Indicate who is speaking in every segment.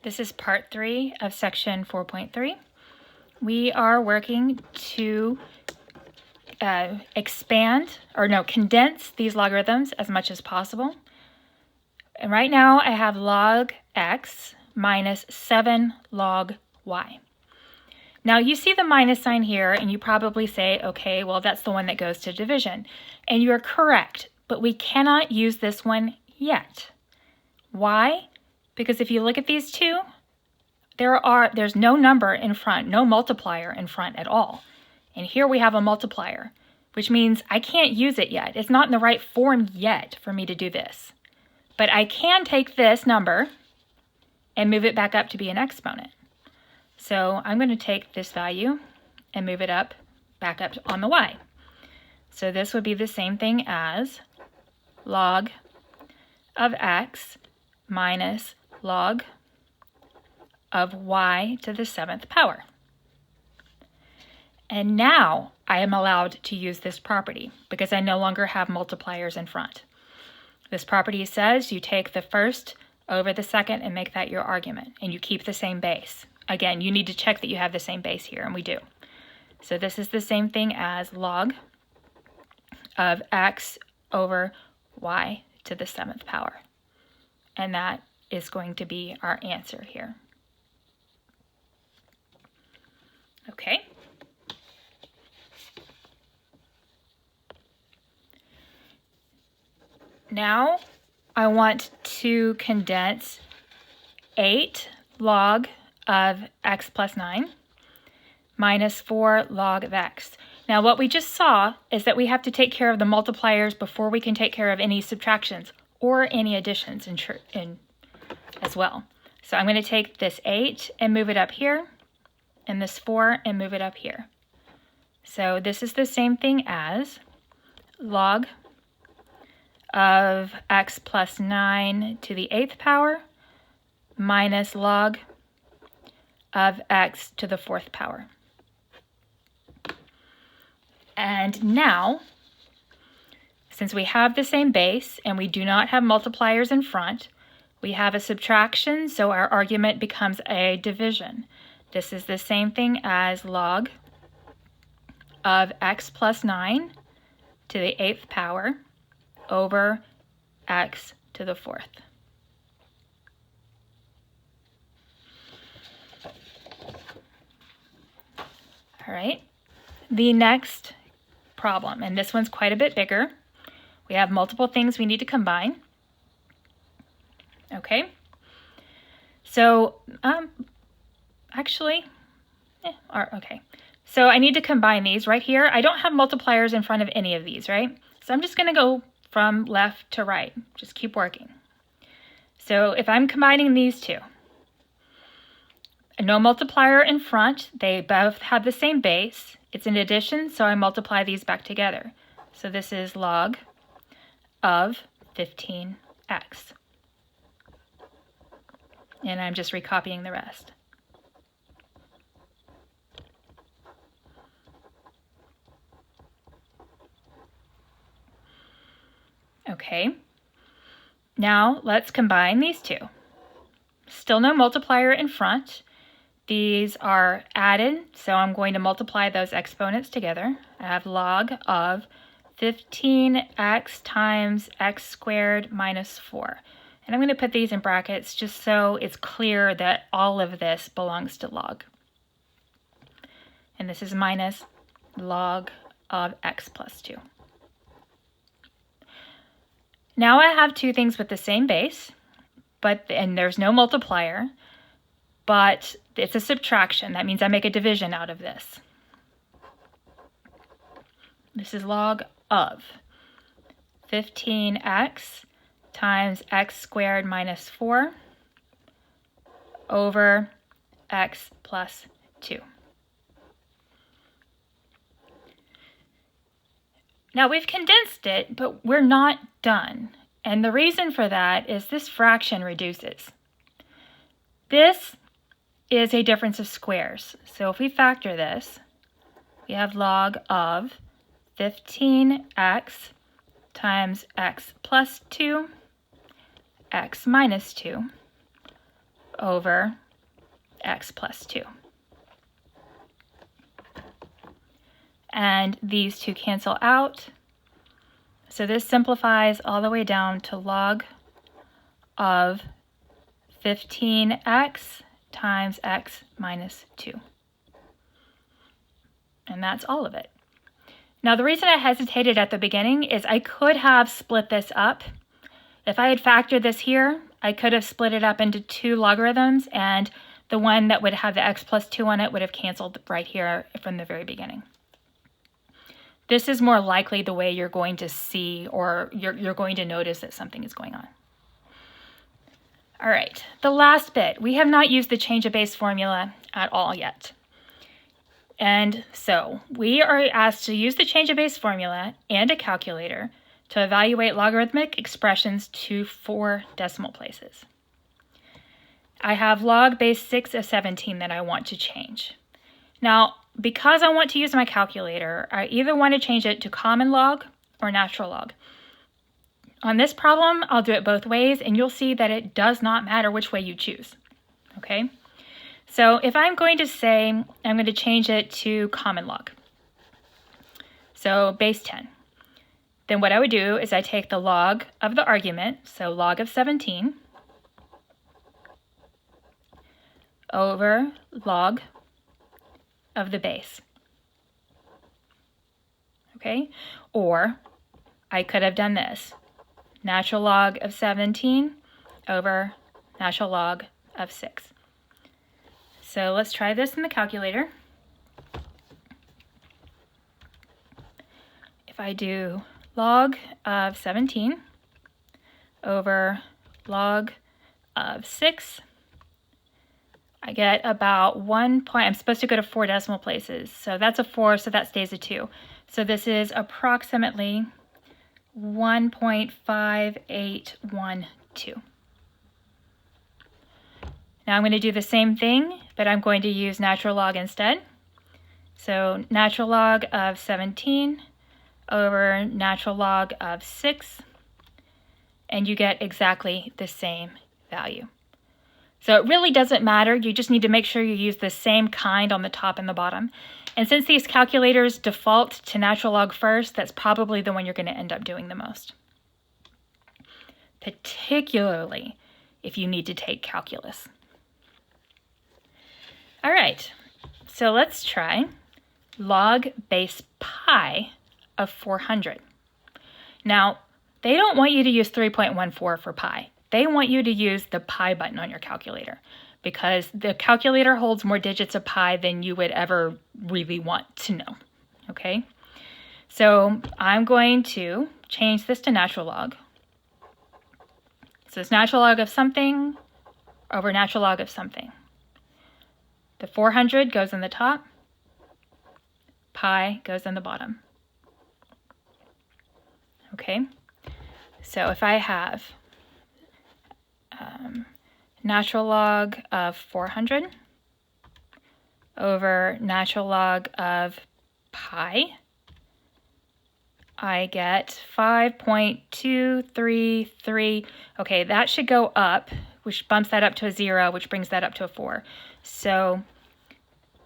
Speaker 1: This is part 3 of section 4.3. We are working to condense these logarithms as much as possible. And right now I have log x minus 7 log y. Now you see the minus sign here and you probably say, okay, well that's the one that goes to division. And you are correct, but we cannot use this one yet. Why? Because if you look at these two, there's no number in front, no multiplier in front at all. And here we have a multiplier, which means I can't use it yet. It's not in the right form yet for me to do this. But I can take this number and move it back up to be an exponent. So I'm going to take this value and move it back up on the y. So this would be the same thing as log of x minus log of y to the 7th power. And now I am allowed to use this property because I no longer have multipliers in front. This property says you take the first over the second and make that your argument, and you keep the same base. Again, you need to check that you have the same base here, and we do. So this is the same thing as log of x over y to the 7th power. And that is going to be our answer here. Okay. Now I want to condense 8 log of x plus 9 minus 4 log of x. Now what we just saw is that we have to take care of the multipliers before we can take care of any subtractions or any additions as well. So I'm going to take this 8 and move it up here, and this 4 and move it up here. So this is the same thing as log of x plus 9 to the 8th power minus log of x to the 4th power. And now, since we have the same base and we do not have multipliers in front, we have a subtraction, so our argument becomes a division. This is the same thing as log of x plus 9 to the 8th power over x to the 4th. All right, the next problem, and this one's quite a bit bigger. We have multiple things we need to combine. Okay, so okay. So I need to combine these right here. I don't have multipliers in front of any of these, right? So I'm just going to go from left to right. Just keep working. So if I'm combining these two, no multiplier in front, they both have the same base. It's an addition, so I multiply these back together. So this is log of 15x. And I'm just recopying the rest. Okay, now let's combine these two. Still no multiplier in front. These are added, so I'm going to multiply those exponents together. I have log of 15x times x squared minus 4. And I'm going to put these in brackets just so it's clear that all of this belongs to log. And this is minus log of x plus 2. Now I have two things with the same base, and there's no multiplier, but it's a subtraction. That means I make a division out of this. This is log of 15x times x squared minus 4 over x plus 2. Now we've condensed it, but we're not done. And the reason for that is this fraction reduces. This is a difference of squares. So if we factor this, we have log of 15x times x plus 2, x minus 2, over x plus 2. And these two cancel out. So this simplifies all the way down to log of 15x times x minus 2. And that's all of it. Now the reason I hesitated at the beginning is I could have split this up. If I had factored this here, I could have split it up into 2 logarithms, and the one that would have the x plus 2 on it would have canceled right here from the very beginning. This is more likely the way you're going to see, or you're going to notice that something is going on. All right, the last bit. We have not used the change of base formula at all yet. And so we are asked to use the change of base formula and a calculator to evaluate logarithmic expressions to 4 decimal places. I have log base 6 of 17 that I want to change. Now, because I want to use my calculator, I either want to change it to common log or natural log. On this problem, I'll do it both ways, and you'll see that it does not matter which way you choose, okay? So if I'm going to say I'm going to change it to common log, so base 10, then what I would do is I take the log of the argument, so log of 17, over log of the base, okay? Or I could have done this, natural log of 17 over natural log of 6. So let's try this in the calculator. If I do log of 17 over log of 6, I get about 1 point. I'm supposed to go to 4 decimal places. So that's a 4, so that stays a 2. So this is approximately 1.5812. Now I'm going to do the same thing, but I'm going to use natural log instead. So natural log of 17 over natural log of 6, and you get exactly the same value. So it really doesn't matter. You just need to make sure you use the same kind on the top and the bottom. And since these calculators default to natural log first, that's probably the one you're going to end up doing the most, particularly if you need to take calculus. All right, so let's try log base pi of 400. Now, they don't want you to use 3.14 for pi. They want you to use the pi button on your calculator because the calculator holds more digits of pi than you would ever really want to know, okay? So I'm going to change this to natural log. So it's natural log of something over natural log of something. The 400 goes in the top, pi goes in the bottom. Okay, so if I have natural log of 400 over natural log of pi, I get 5.233. Okay, that should go up, which bumps that up to a 0, which brings that up to a 4. So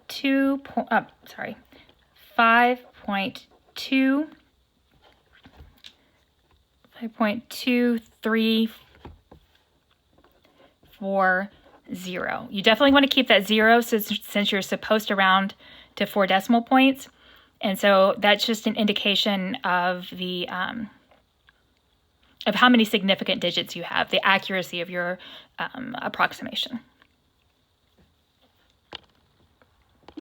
Speaker 1: 5.234. You definitely want to keep that 0 since you're supposed to round to 4 decimal points. And so that's just an indication of the of how many significant digits you have, the accuracy of your approximation.